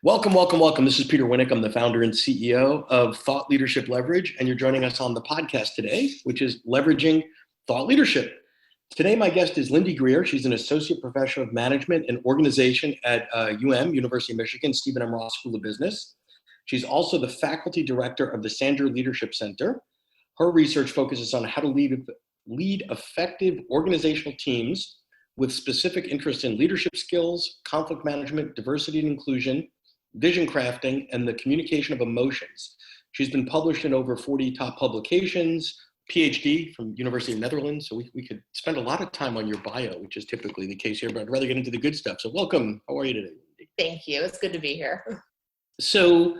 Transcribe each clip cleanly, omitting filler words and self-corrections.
Welcome, welcome, welcome. This is Peter Winnick. I'm the founder and CEO of Thought Leadership Leverage, and you're joining us on the podcast today, which is Leveraging Thought Leadership. Today, my guest is Lindy Greer. She's an associate professor of management and organization at University of Michigan, Stephen M. Ross School of Business. She's also the faculty director of the Sandler Leadership Center. Her research focuses on how to lead effective organizational teams with specific interests in leadership skills, conflict management, diversity and inclusion, vision crafting, and the communication of emotions. She's been published in over 40 top publications, PhD from University of Netherlands. So we could spend a lot of time on your bio, which is typically the case here, but I'd rather get into the good stuff. So welcome. How are you today, Lindy? Thank you. It's good to be here. So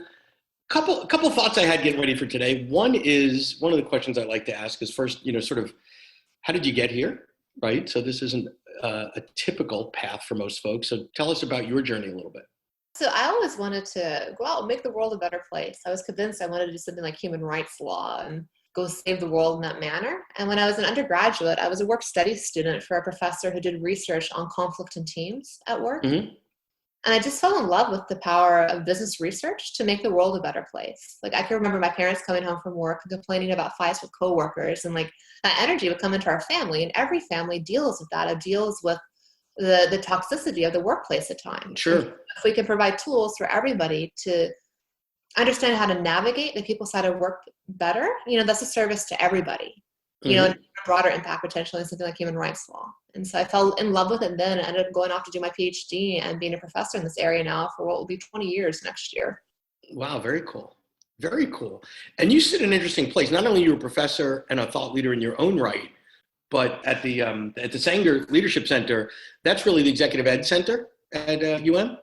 couple thoughts I had getting ready for today. One of the questions I like to ask is first, sort of, how did you get here, right? So this isn't a typical path for most folks. So tell us about your journey a little bit. So I always wanted to go out and make the world a better place. I was convinced I wanted to do something like human rights law and go save the world in that manner. And when I was an undergraduate, I was a work studies student for a professor who did research on conflict in teams at work. Mm-hmm. And I just fell in love with the power of business research to make the world a better place. Like I can remember my parents coming home from work and complaining about fights with coworkers, and like that energy would come into our family, and every family deals with that. It deals with the toxicity of the workplace at times. Sure. And if we can provide tools for everybody to understand how to navigate the people side of work better, that's a service to everybody. Mm-hmm. And a broader impact potentially in something like human rights law. And so I fell in love with it then and ended up going off to do my PhD and being a professor in this area now for what will be 20 years next year. Wow, very cool. Very cool. And you sit in an interesting place. Not only are you a professor and a thought leader in your own right, but at the Sandler Leadership Center, that's really the executive ed center at UM?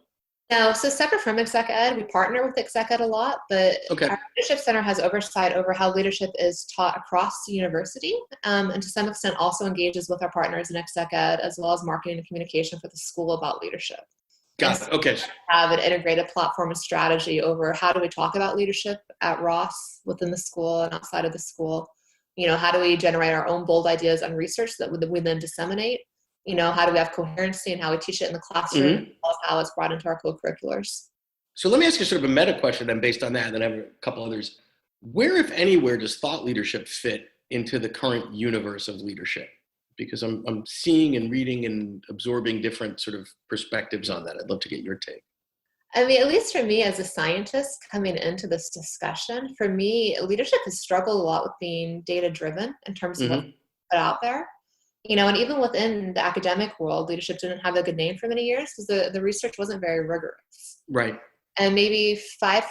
No, so separate from Exec Ed, we partner with Exec Ed a lot, but okay. Our Leadership Center has oversight over how leadership is taught across the university, and to some extent also engages with our partners in Exec Ed, as well as marketing and communication for the school about leadership. Got it. Okay. Have an integrated platform and strategy over how do we talk about leadership at Ross within the school and outside of the school. How do we generate our own bold ideas and research that we then disseminate? How do we have coherency and how we teach it in the classroom, mm-hmm. as well as how it's brought into our co-curriculars. So let me ask you sort of a meta question then based on that, and then I have a couple others. Where, if anywhere, does thought leadership fit into the current universe of leadership? Because I'm seeing and reading and absorbing different sort of perspectives on that. I'd love to get your take. I mean, at least for me as a scientist coming into this discussion, for me, leadership has struggled a lot with being data-driven in terms of what's put out there. And even within the academic world, leadership didn't have a good name for many years because the research wasn't very rigorous. Right. And maybe five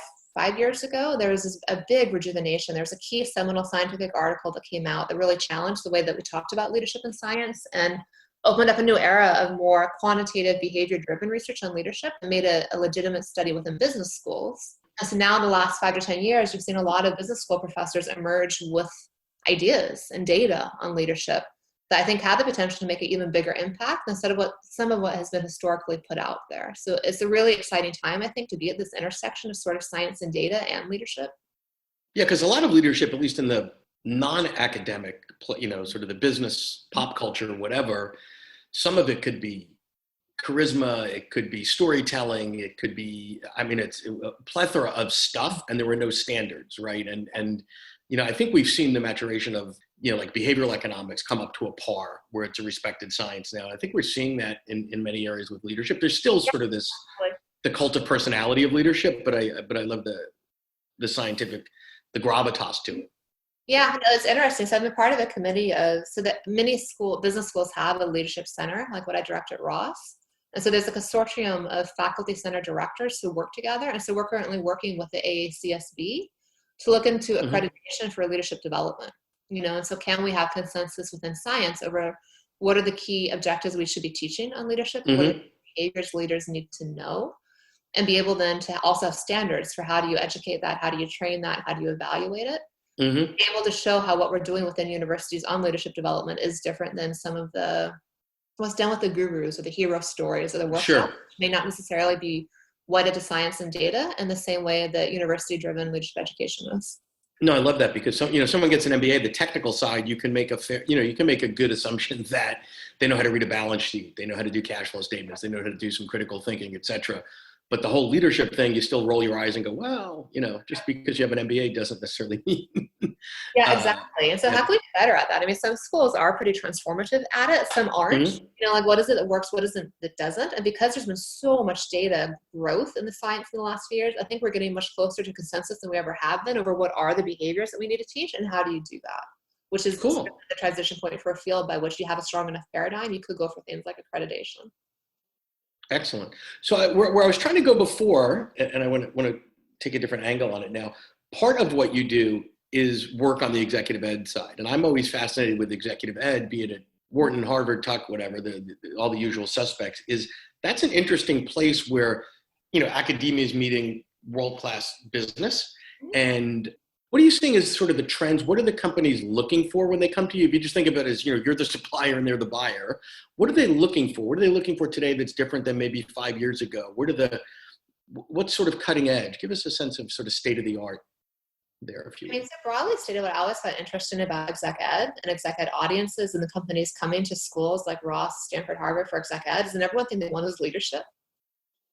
years ago, there was a big rejuvenation. There was a key seminal scientific article that came out that really challenged the way that we talked about leadership in science and opened up a new era of more quantitative, behavior-driven research on leadership and made a legitimate study within business schools. And so now in the last 5 to 10 years, we've seen a lot of business school professors emerge with ideas and data on leadership that I think have the potential to make an even bigger impact instead of some of what has been historically put out there. So it's a really exciting time, I think, to be at this intersection of sort of science and data and leadership. Yeah, because a lot of leadership, at least in the non-academic, sort of the business, pop culture, whatever, some of it could be charisma, it could be storytelling, it could be, it's a plethora of stuff, and there were no standards, right? And I think we've seen the maturation of, like behavioral economics come up to a par where it's a respected science now. I think we're seeing that in many areas with leadership. There's still sort of this, the cult of personality of leadership, but I love the scientific, the gravitas to it. Yeah, no, it's interesting. So I've been part of a committee so that many business schools have a leadership center, like what I direct at Ross. And so there's a consortium of faculty center directors who work together. And so we're currently working with the AACSB to look into accreditation for leadership development. And so can we have consensus within science over what are the key objectives we should be teaching on leadership? What are the behaviors leaders need to know? And be able then to also have standards for how do you educate that? How do you train that? How do you evaluate it? Be able to show how what we're doing within universities on leadership development is different than some of what's done with the gurus or the hero stories or the workshops, which may not necessarily be wedded to science and data in the same way that university-driven leadership education is. No, I love that because someone gets an MBA, the technical side, you can make a good assumption that they know how to read a balance sheet, they know how to do cash flow statements, they know how to do some critical thinking, et cetera. But the whole leadership thing, you still roll your eyes and go, well, just because you have an MBA doesn't necessarily mean. Yeah, exactly. And so how can we get better at that? I mean, some schools are pretty transformative at it. Some aren't. Mhm. Like what is it that works? What isn't that doesn't? And because there's been so much data growth in the science in the last few years, I think we're getting much closer to consensus than we ever have been over what are the behaviors that we need to teach and how do you do that? Which is sort of Cool. the transition point for a field by which you have a strong enough paradigm, you could go for things like accreditation. Excellent. So where I was trying to go before, and I want to take a different angle on it now, part of what you do is work on the executive ed side. And I'm always fascinated with executive ed, be it at Wharton, Harvard, Tuck, whatever, all the usual suspects, is that's an interesting place where, academia is meeting world-class business. And what are you seeing as sort of the trends? What are the companies looking for when they come to you? If you just think about it as, you're the supplier and they're the buyer, what are they looking for? What are they looking for today that's different than maybe 5 years ago? What's sort of cutting edge? Give us a sense of sort of state of the art there, if you will. So broadly stated, what I always find interesting about exec ed and exec ed audiences and the companies coming to schools like Ross, Stanford, Harvard for exec ed is the number one thing they want is leadership.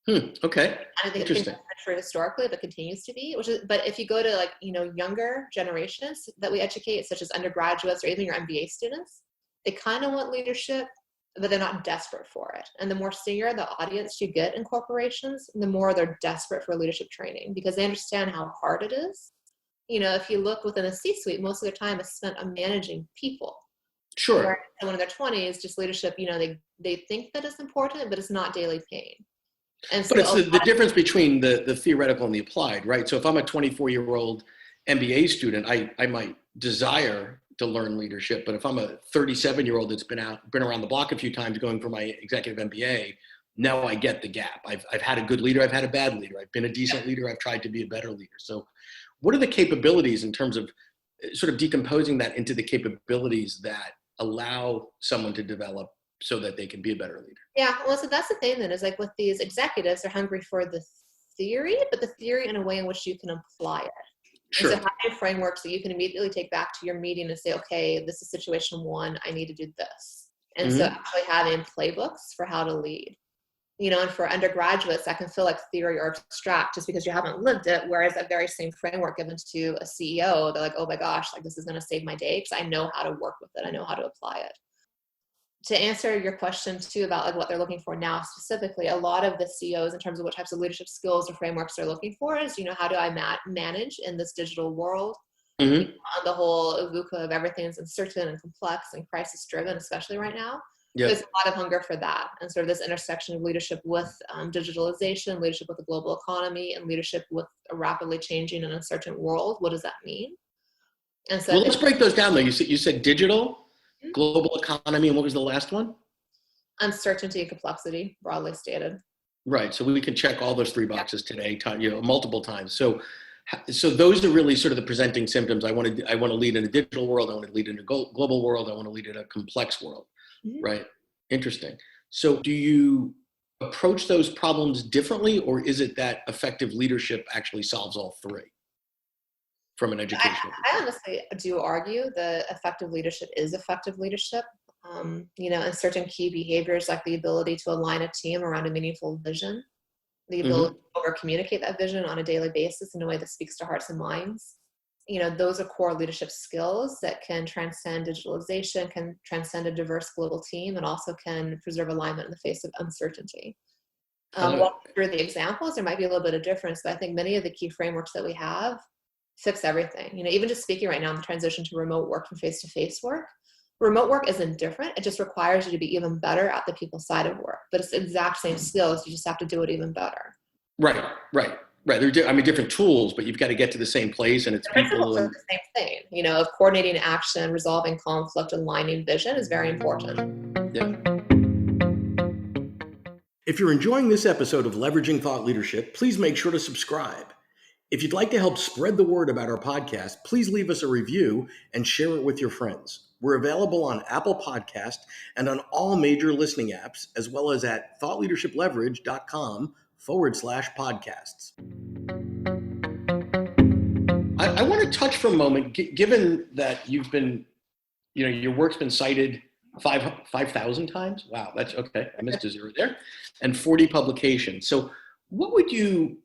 Okay. I think it's been true historically, but continues to be. But if you go to younger generations that we educate, such as undergraduates or even your MBA students, they kind of want leadership, but they're not desperate for it. And the more senior the audience you get in corporations, the more they're desperate for leadership training because they understand how hard it is. If you look within the C-suite, most of their time is spent on managing people. Sure. Whereas someone in their 20s, just leadership, they think that it's important, but it's not daily pain. And so but it's the difference between the theoretical and the applied, right? So if I'm a 24-year-old MBA student, I might desire to learn leadership, but if I'm a 37-year-old that's been around the block a few times going for my executive MBA, now I get the gap. I've had a good leader, I've had a bad leader, I've been a decent leader, I've tried to be a better leader. So what are the capabilities in terms of sort of decomposing that into the capabilities that allow someone to develop so that they can be a better leader? Yeah, well, so that's the thing then is like with these executives, they're hungry for the theory, but the theory in a way in which you can apply it. Sure. And so having frameworks that you can immediately take back to your meeting and say, okay, this is situation one, I need to do this. And so actually having playbooks for how to lead. And for undergraduates, that can feel like theory or abstract just because you haven't lived it. Whereas that very same framework given to a CEO, they're like, oh my gosh, this is going to save my day because I know how to work with it. I know how to apply it. To answer your question too about what they're looking for now specifically, a lot of the CEOs in terms of what types of leadership skills or frameworks they're looking for is, how do I manage in this digital world? On the whole VUCA of everything is uncertain and complex and crisis driven, especially right now. Yep. There's a lot of hunger for that and sort of this intersection of leadership with digitalization, leadership with the global economy, and leadership with a rapidly changing and uncertain world. What does that mean? And so let's break those down though. You said digital, global economy, and what was the last one? Uncertainty and complexity, broadly stated. Right. So we can check all those three boxes today, multiple times. So those are really sort of the presenting symptoms. I want to lead in a digital world. I want to lead in a global world. I want to lead in a complex world. Right. Interesting. So do you approach those problems differently, or is it that effective leadership actually solves all three from an educational perspective? I honestly do argue that effective leadership is effective leadership. And certain key behaviors like the ability to align a team around a meaningful vision, the ability to over-communicate that vision on a daily basis in a way that speaks to hearts and minds. Those are core leadership skills that can transcend digitalization, can transcend a diverse global team, and also can preserve alignment in the face of uncertainty. Walking through the examples, there might be a little bit of difference, but I think many of the key frameworks that we have fix everything. Even just speaking right now in the transition to remote work from face-to-face work, remote work isn't different. It just requires you to be even better at the people side of work, but it's the exact same skills. You just have to do it even better. Right. They're different tools, but you've got to get to the same place, and it's people. The same thing, of coordinating action, resolving conflict, aligning vision is very important. Yeah. If you're enjoying this episode of Leveraging Thought Leadership, please make sure to subscribe. If you'd like to help spread the word about our podcast, please leave us a review and share it with your friends. We're available on Apple Podcast and on all major listening apps, as well as at thoughtleadershipleverage.com/podcasts. I want to touch for a moment, given that you've been, your work's been cited 5,000 times. Wow, that's okay. I missed a zero there. And 40 publications. So What would you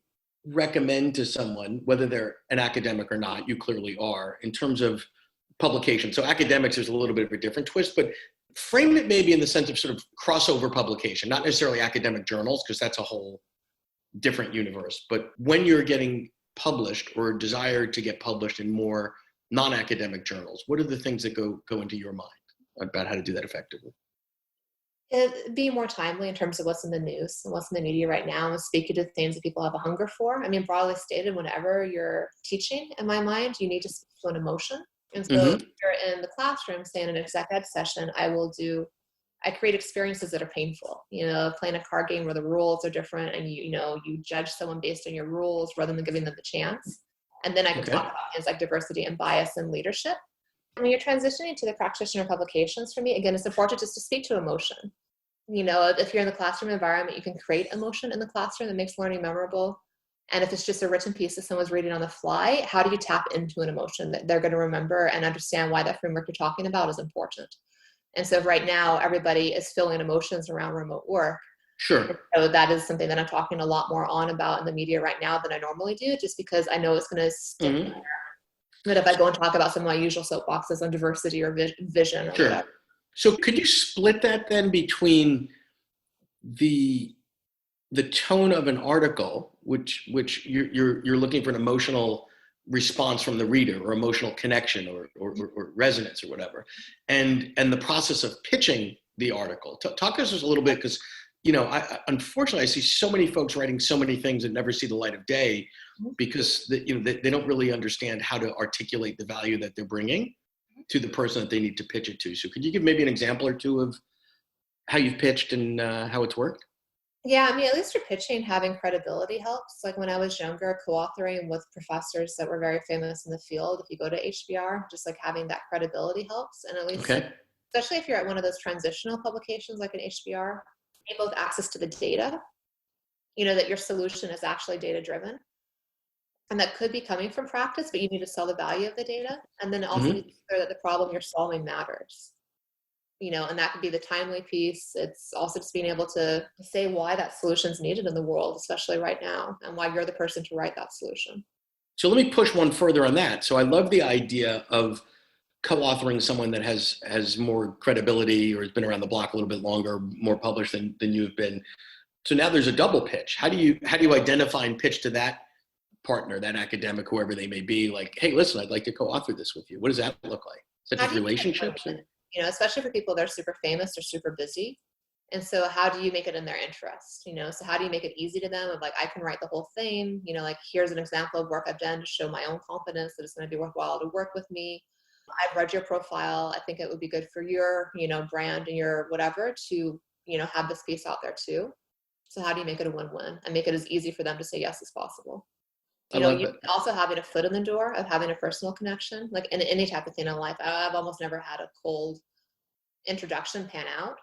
recommend to someone, whether they're an academic or not? You clearly are, in terms of publication. So academics, there's a little bit of a different twist, but frame it maybe in the sense of sort of crossover publication, not necessarily academic journals, because that's a whole different universe. But when you're getting published or desired to get published in more non-academic journals, what are the things that go into your mind about how to do that effectively? Be more timely in terms of what's in the news and what's in the media right now, and speaking to things that people have a hunger for. I mean, broadly stated, whenever you're teaching, in my mind, you need to speak to an emotion. And so if Mm-hmm. you're in the classroom, say in an exec ed session, I create experiences that are painful. Playing a card game where the rules are different and you judge someone based on your rules rather than giving them the chance. And then I can talk Okay. about things like diversity and bias and leadership. When you're transitioning to the practitioner publications, for me, again, it's important just to speak to emotion. If you're in the classroom environment, you can create emotion in the classroom that makes learning memorable. And if it's just a written piece that someone's reading on the fly, how do you tap into an emotion that they're going to remember and understand why that framework you're talking about is important? And so right now, everybody is feeling emotions around remote work. Sure. So that is something that I'm talking a lot more on about in the media right now than I normally do, just because I know it's going to stick. Mm-hmm. But if I go and talk about some of my usual soapboxes on diversity or vision or Sure. whatever. So could you split that then between the tone of an article, which you're looking for an emotional response from the reader or emotional connection or resonance or whatever, and the process of pitching the article? Talk to us just a little bit, because unfortunately I see so many folks writing so many things that never see the light of day because they don't really understand how to articulate the value that they're bringing to the person that they need to pitch it to. So could you give maybe an example or two of how you've pitched and how it's worked? Yeah, I mean, at least for pitching, having credibility helps. Like when I was younger, co-authoring with professors that were very famous in the field, if you go to HBR, just like having that credibility helps. And at least, Okay. especially if you're at one of those transitional publications like an HBR, able to have access to the data, that your solution is actually data driven. And that could be coming from practice, but you need to sell the value of the data. And then also Mm-hmm. be clear that the problem you're solving matters. And that could be the timely piece. It's also just being able to say why that solution is needed in the world, especially right now, and why you're the person to write that solution. So let me push one further on that. So I love the idea of co-authoring someone that has more credibility or has been around the block a little bit longer, more published than you've been. So now there's a double pitch. How do you identify and pitch to that partner, that academic, whoever they may be? Like, hey, listen, I'd like to co-author this with you. What does that look like? Is that How just do you relationships? especially for people that are super famous or super busy. And so how do you make it in their interest? So how do you make it easy to them of like, I can write the whole thing, like here's an example of work I've done to show my own confidence that it's going to be worthwhile to work with me. I've read your profile. I think it would be good for your, brand and your whatever to, have this piece out there too. So how do you make it a win-win and make it as easy for them to say yes as possible? I love You it. also having a foot in the door of having a personal connection, like in any type of thing in life. I've almost never had a cold introduction pan out.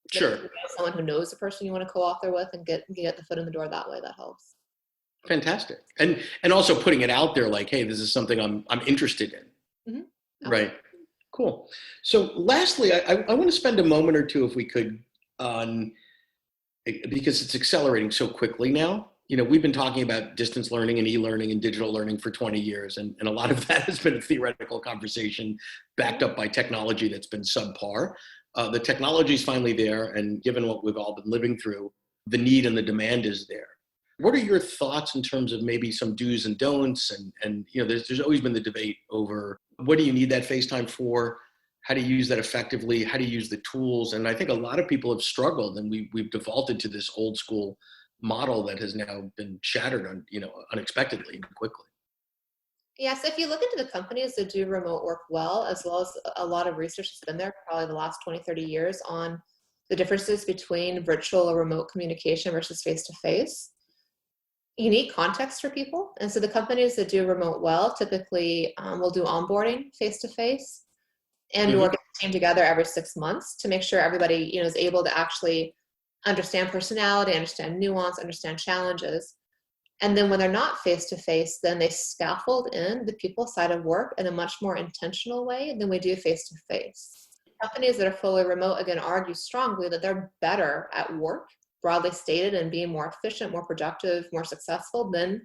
But if Sure. you know someone who knows the person you want to co-author with and get the foot in the door that way, that helps. Fantastic. And also putting it out there like, hey, this is something I'm interested in. Mm-hmm. Right. Cool. So lastly, I want to spend a moment or two, if we could, on, because it's accelerating so quickly now. We've been talking about distance learning and e-learning and digital learning for 20 years. And a lot of that has been a theoretical conversation backed up by technology that's been subpar. The technology is finally there. And given what we've all been living through, the need and the demand is there. What are your thoughts in terms of maybe some do's and don'ts? And there's always been the debate over what do you need that FaceTime for? How do you use that effectively? How do you use the tools? And I think a lot of people have struggled, and we've defaulted to this old school model that has now been shattered unexpectedly and quickly. Yeah, so if you look into the companies that do remote work well, as well as a lot of research has been there probably the last 20, 30 years on the differences between virtual or remote communication versus face-to-face. You need context for people. And so the companies that do remote well typically will do onboarding face-to-face and or get the team together every 6 months to make sure everybody is able to actually understand personality, understand nuance, understand challenges. And then when they're not face-to-face, then they scaffold in the people side of work in a much more intentional way than we do face-to-face. Companies that are fully remote, again, argue strongly that they're better at work broadly stated and being more efficient, more productive, more successful than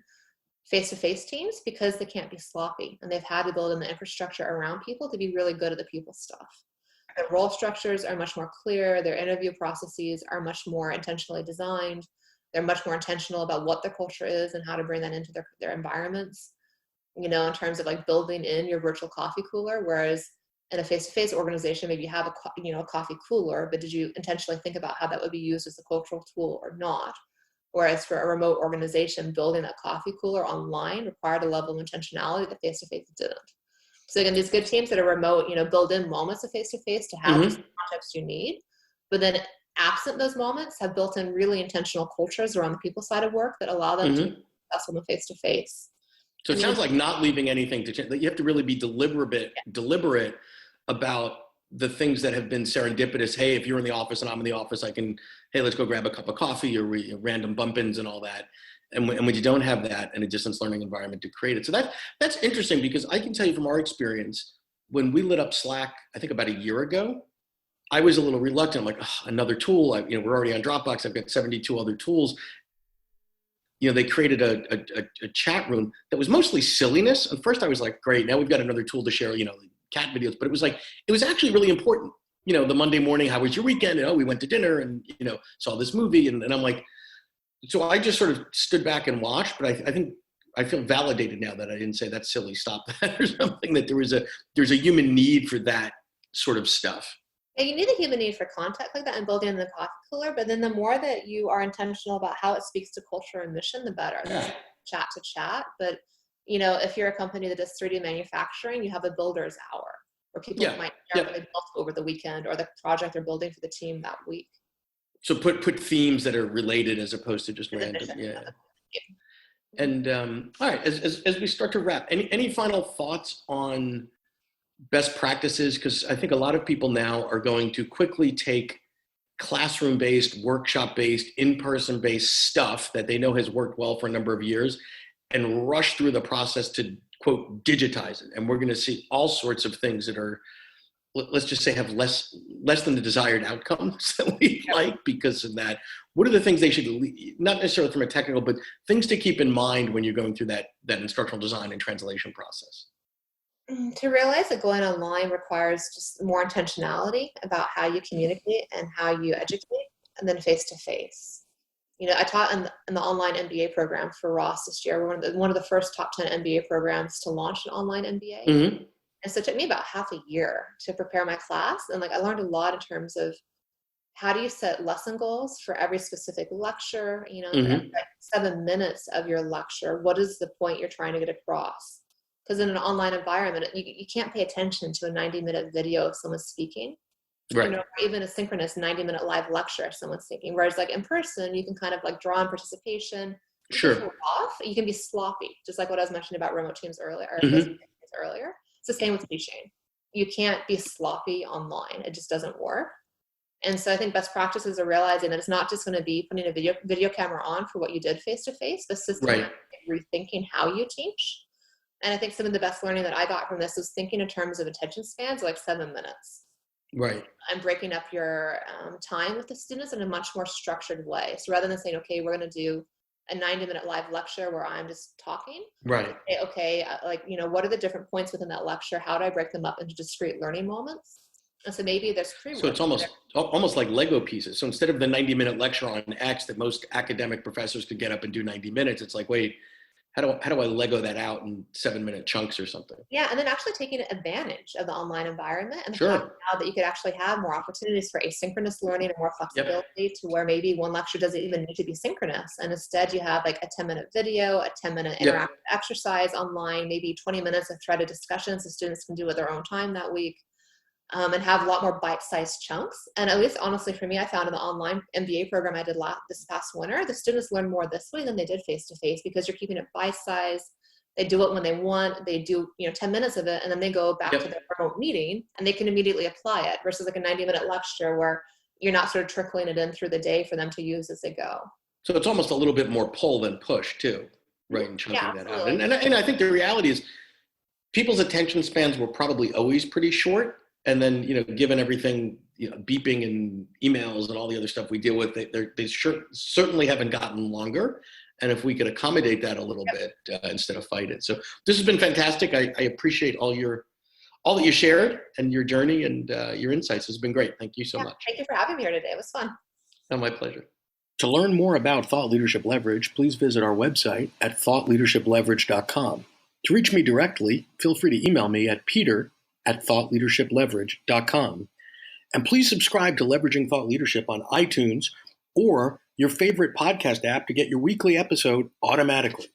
face-to-face teams because they can't be sloppy and they've had to build in the infrastructure around people to be really good at the people stuff. Their role structures are much more clear. Their interview processes are much more intentionally designed. They're much more intentional about what their culture is and how to bring that into their environments, in terms of like building in your virtual coffee cooler. Whereas in a face-to-face organization, maybe you have a coffee cooler, but did you intentionally think about how that would be used as a cultural tool or not? Whereas for a remote organization, building that coffee cooler online required a level of intentionality that face-to-face didn't. So again, these good teams that are remote, build in moments of face-to-face to have just the context you need. But then absent those moments, have built in really intentional cultures around the people side of work that allow them to be successful in the face-to-face. So it sounds like not leaving anything to chance. You have to really be deliberate about the things that have been serendipitous. Hey, if you're in the office and I'm in the office, hey, let's go grab a cup of coffee, or random bump-ins and all that. And when you don't have that in a distance learning environment to create it. So that's interesting, because I can tell you from our experience, when we lit up Slack, I think about a year ago, I was a little reluctant. I'm like, another tool. We're already on Dropbox. I've got 72 other tools. They created a chat room that was mostly silliness. At first I was like, great, now we've got another tool to share, cat videos. But it was actually really important. The Monday morning, how was your weekend? And we went to dinner and, saw this movie. And I'm like, so I just sort of stood back and watched, but I think I feel validated now that I didn't say that's silly, stop that or something, that there's a human need for that sort of stuff. Yeah, you need a human need for contact like that and building in the coffee cooler, but then the more that you are intentional about how it speaks to culture and mission, the better. Yeah. Chat to chat, but if you're a company that does 3D manufacturing, you have a builder's hour where people might share what they built over the weekend or the project they're building for the team that week. So put themes that are related as opposed to just random. Yeah. And all right, as we start to wrap, any final thoughts on best practices? Because I think a lot of people now are going to quickly take classroom-based, workshop-based, in-person-based stuff that they know has worked well for a number of years and rush through the process to, quote, digitize it. And we're going to see all sorts of things that are, let's just say, have less than the desired outcomes that we like because of that. What are the things they should, not necessarily from a technical, but things to keep in mind when you're going through that instructional design and translation process? To realize that going online requires just more intentionality about how you communicate and how you educate, and then face-to-face. I taught in the online MBA program for Ross this year. We're one of the first top 10 MBA programs to launch an online MBA. And so it took me about half a year to prepare my class. And I learned a lot in terms of how do you set lesson goals for every specific lecture, every 7 minutes of your lecture, what is the point you're trying to get across? Because in an online environment, you can't pay attention to a 90-minute video of someone speaking, right? Or even a synchronous 90-minute live lecture of someone speaking. Whereas in person, you can kind of draw on participation. Sure. You can be sloppy, just like what I was mentioning about remote teams earlier. It's the same with teaching. You can't be sloppy online. It just doesn't work. And so I think best practices are realizing that it's not just going to be putting a video camera on for what you did face-to-face, but systematically rethinking how you teach. And I think some of the best learning that I got from this was thinking in terms of attention spans, 7 minutes. Right. And breaking up your time with the students in a much more structured way. So rather than saying, okay, we're going to do a 90-minute live lecture where I'm just talking. Right. Okay, what are the different points within that lecture? How do I break them up into discrete learning moments? And so maybe there's pre-work. So it's almost like Lego pieces. So instead of the 90-minute lecture on X that most academic professors could get up and do 90 minutes, it's like, wait, how do I Lego that out in 7-minute chunks or something? Yeah, and then actually taking advantage of the online environment and sure. Now that you could actually have more opportunities for asynchronous learning and more flexibility to where maybe one lecture doesn't even need to be synchronous, and instead you have a 10-minute video, a 10-minute interactive exercise online, maybe 20 minutes of threaded discussions the students can do at their own time that week. And have a lot more bite-sized chunks. And at least honestly for me, I found in the online MBA program I did this past winter, the students learn more this way than they did face-to-face because you're keeping it bite-sized. They do it when they want. They do 10 minutes of it, and then they go back to their remote meeting, and they can immediately apply it versus a 90-minute lecture where you're not sort of trickling it in through the day for them to use as they go. So it's almost a little bit more pull than push too, right? And chunking that out. And I think the reality is people's attention spans were probably always pretty short. And then, given everything, beeping and emails and all the other stuff we deal with, they certainly haven't gotten longer. And if we could accommodate that a little bit instead of fight it. So this has been fantastic. I appreciate all that you shared and your journey and your insights. Has been great. Thank you so much. Thank you for having me here today. It was fun. Oh, my pleasure. To learn more about Thought Leadership Leverage, please visit our website at thoughtleadershipleverage.com. To reach me directly, feel free to email me at peter@thoughtleadershipleverage.com. And please subscribe to Leveraging Thought Leadership on iTunes or your favorite podcast app to get your weekly episode automatically.